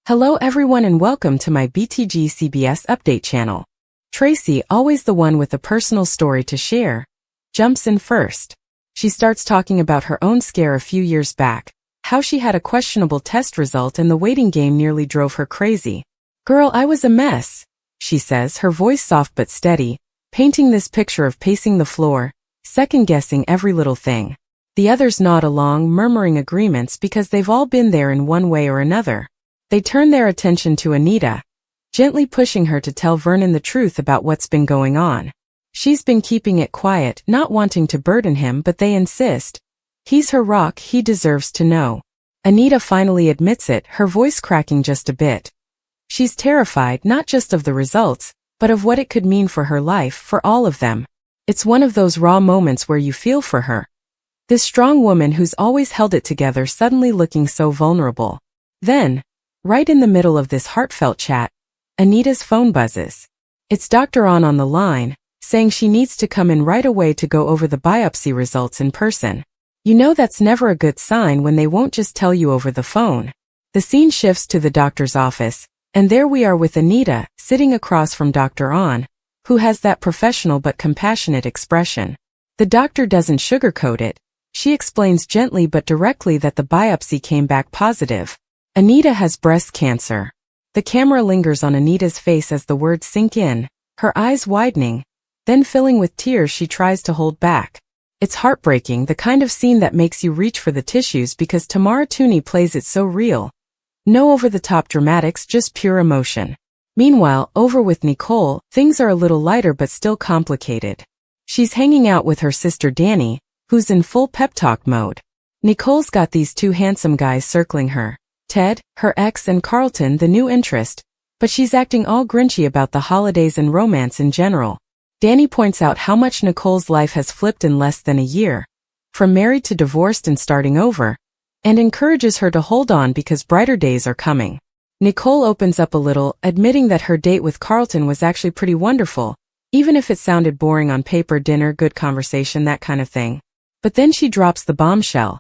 Hello everyone and welcome to my BTG CBS update channel. Tracy, always the one with a personal story to share, jumps in first. She starts talking about her own scare a few years back, how she had a questionable test result and the waiting game nearly drove her crazy. "Girl, I was a mess," she says, her voice soft but steady, painting this picture of pacing the floor, second-guessing every little thing. The others nod along, murmuring agreements because they've all been there in one way or another. They turn their attention to Anita, gently pushing her to tell Vernon the truth about what's been going on. She's been keeping it quiet, not wanting to burden him, but they insist. He's her rock, he deserves to know. Anita finally admits it, her voice cracking just a bit. She's terrified not just of the results, but of what it could mean for her life, for all of them. It's one of those raw moments where you feel for her. This strong woman who's always held it together suddenly looking so vulnerable. Then, right in the middle of this heartfelt chat, Anita's phone buzzes. It's Dr. On the line, saying she needs to come in right away to go over the biopsy results in person. You know that's never a good sign when they won't just tell you over the phone. The scene shifts to the doctor's office, and there we are with Anita, sitting across from Dr. On, who has that professional but compassionate expression. The doctor doesn't sugarcoat it. She explains gently but directly that the biopsy came back positive. Anita has breast cancer. The camera lingers on Anita's face as the words sink in, her eyes widening, then filling with tears she tries to hold back. It's heartbreaking, the kind of scene that makes you reach for the tissues because Tamara Tooney plays it so real. No over-the-top dramatics, just pure emotion. Meanwhile, over with Nicole, things are a little lighter but still complicated. She's hanging out with her sister Danny, who's in full pep talk mode. Nicole's got these two handsome guys circling her. Ted, her ex, and Carlton, the new interest, but she's acting all grinchy about the holidays and romance in general. Danny points out how much Nicole's life has flipped in less than a year, from married to divorced and starting over, and encourages her to hold on because brighter days are coming. Nicole opens up a little, admitting that her date with Carlton was actually pretty wonderful, even if it sounded boring on paper, dinner, good conversation, that kind of thing. But then she drops the bombshell.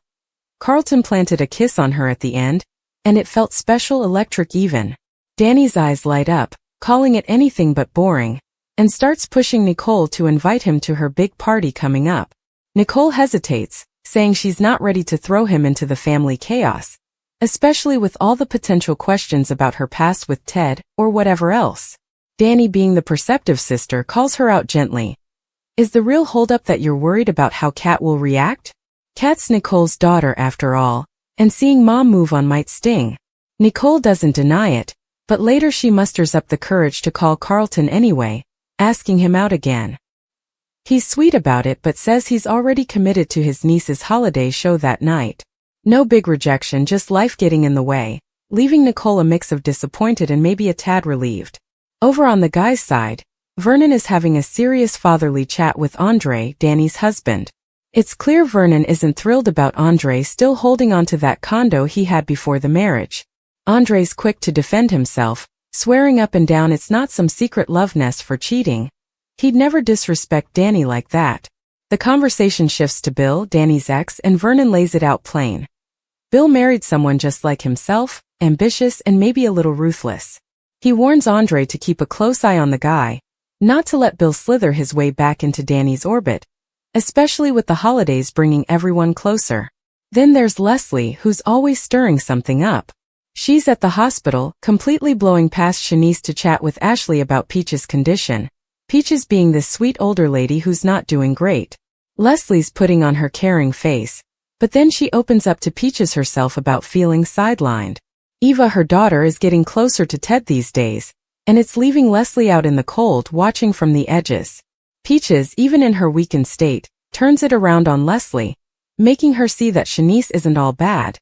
Carlton planted a kiss on her at the end, and it felt special, electric even. Danny's eyes light up, calling it anything but boring, and starts pushing Nicole to invite him to her big party coming up. Nicole hesitates, saying she's not ready to throw him into the family chaos, especially with all the potential questions about her past with Ted, or whatever else. Danny, being the perceptive sister, calls her out gently. "Is the real holdup that you're worried about how Kat will react? Kat's Nicole's daughter after all, and seeing mom move on might sting." Nicole doesn't deny it, but later she musters up the courage to call Carlton anyway, asking him out again. He's sweet about it but says he's already committed to his niece's holiday show that night. No big rejection, just life getting in the way, leaving Nicole a mix of disappointed and maybe a tad relieved. Over on the guy's side, Vernon is having a serious fatherly chat with Andre, Danny's husband. It's clear Vernon isn't thrilled about Andre still holding on to that condo he had before the marriage. Andre's quick to defend himself, swearing up and down it's not some secret love nest for cheating. He'd never disrespect Danny like that. The conversation shifts to Bill, Danny's ex, and Vernon lays it out plain. Bill married someone just like himself, ambitious and maybe a little ruthless. He warns Andre to keep a close eye on the guy, not to let Bill slither his way back into Danny's orbit, especially with the holidays bringing everyone closer. Then there's Leslie, who's always stirring something up. She's at the hospital, completely blowing past Shanice to chat with Ashley about Peach's condition, Peaches being this sweet older lady who's not doing great. Leslie's putting on her caring face, but then she opens up to Peaches herself about feeling sidelined. Eva, her daughter, is getting closer to Ted these days, and it's leaving Leslie out in the cold watching from the edges. Peaches, even in her weakened state, turns it around on Leslie, making her see that Shanice isn't all bad,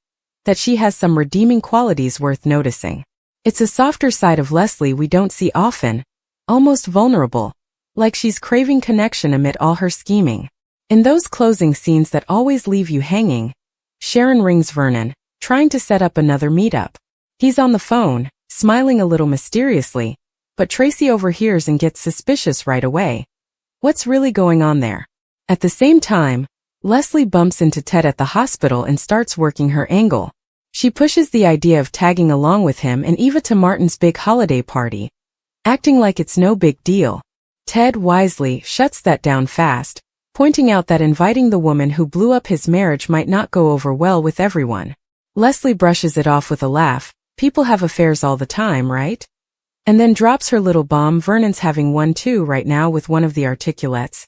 that she has some redeeming qualities worth noticing. It's a softer side of Leslie we don't see often, almost vulnerable, like she's craving connection amid all her scheming. In those closing scenes that always leave you hanging, Sharon rings Vernon, trying to set up another meetup. He's on the phone, smiling a little mysteriously, but Tracy overhears and gets suspicious right away. What's really going on there? At the same time, Leslie bumps into Ted at the hospital and starts working her angle. She pushes the idea of tagging along with him and Eva to Martin's big holiday party, acting like it's no big deal. Ted wisely shuts that down fast, pointing out that inviting the woman who blew up his marriage might not go over well with everyone. Leslie brushes it off with a laugh. People have affairs all the time, right? And then drops her little bomb. Vernon's having one too right now with one of the articulates.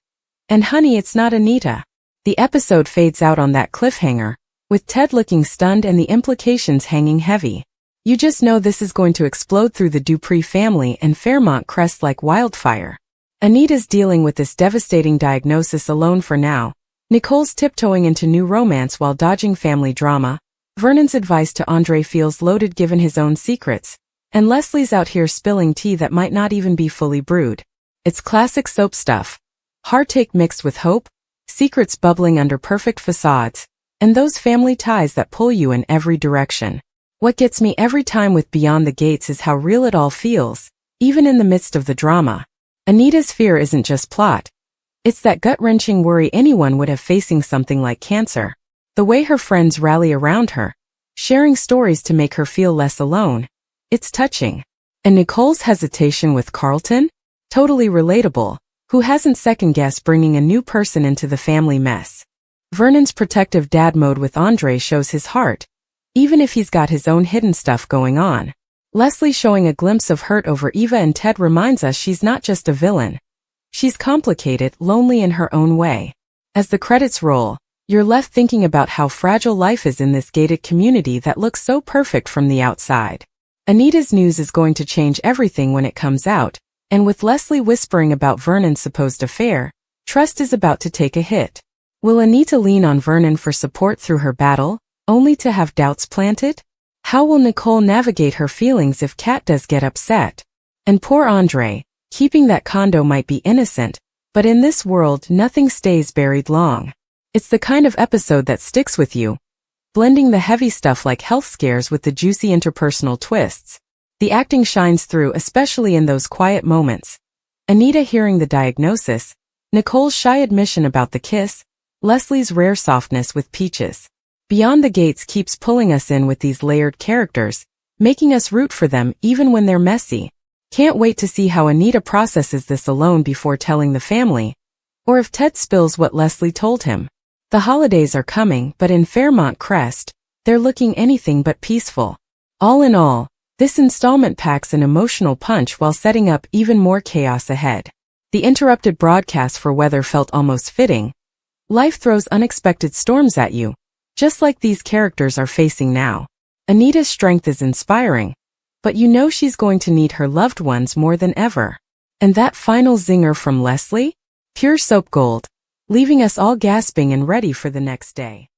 And honey, it's not Anita. The episode fades out on that cliffhanger, with Ted looking stunned and the implications hanging heavy. You just know this is going to explode through the Dupree family and Fairmont Crest like wildfire. Anita's dealing with this devastating diagnosis alone for now. Nicole's tiptoeing into new romance while dodging family drama. Vernon's advice to Andre feels loaded given his own secrets. And Leslie's out here spilling tea that might not even be fully brewed. It's classic soap stuff. Heartache mixed with hope, secrets bubbling under perfect facades, and those family ties that pull you in every direction. What gets me every time with Beyond the Gates is how real it all feels, even in the midst of the drama. Anita's fear isn't just plot. It's that gut-wrenching worry anyone would have facing something like cancer. The way her friends rally around her, sharing stories to make her feel less alone. It's touching. And Nicole's hesitation with Carlton? Totally relatable. Who hasn't second-guessed bringing a new person into the family mess? Vernon's protective dad mode with Andre shows his heart, even if he's got his own hidden stuff going on. Leslie showing a glimpse of hurt over Eva and Ted reminds us she's not just a villain. She's complicated, lonely in her own way. As the credits roll, you're left thinking about how fragile life is in this gated community that looks so perfect from the outside. Anita's news is going to change everything when it comes out, and with Leslie whispering about Vernon's supposed affair, trust is about to take a hit. Will Anita lean on Vernon for support through her battle, only to have doubts planted? How will Nicole navigate her feelings if Kat does get upset? And poor Andre, keeping that condo might be innocent, but in this world nothing stays buried long. It's the kind of episode that sticks with you, blending the heavy stuff like health scares with the juicy interpersonal twists. The acting shines through, especially in those quiet moments. Anita hearing the diagnosis, Nicole's shy admission about the kiss, Leslie's rare softness with Peaches. Beyond the Gates keeps pulling us in with these layered characters, making us root for them even when they're messy. Can't wait to see how Anita processes this alone before telling the family, or if Ted spills what Leslie told him. The holidays are coming, but in Fairmont Crest, they're looking anything but peaceful. All in all, this installment packs an emotional punch while setting up even more chaos ahead. The interrupted broadcast for weather felt almost fitting. Life throws unexpected storms at you, just like these characters are facing now. Anita's strength is inspiring, but you know she's going to need her loved ones more than ever. And that final zinger from Leslie? Pure soap gold, leaving us all gasping and ready for the next day.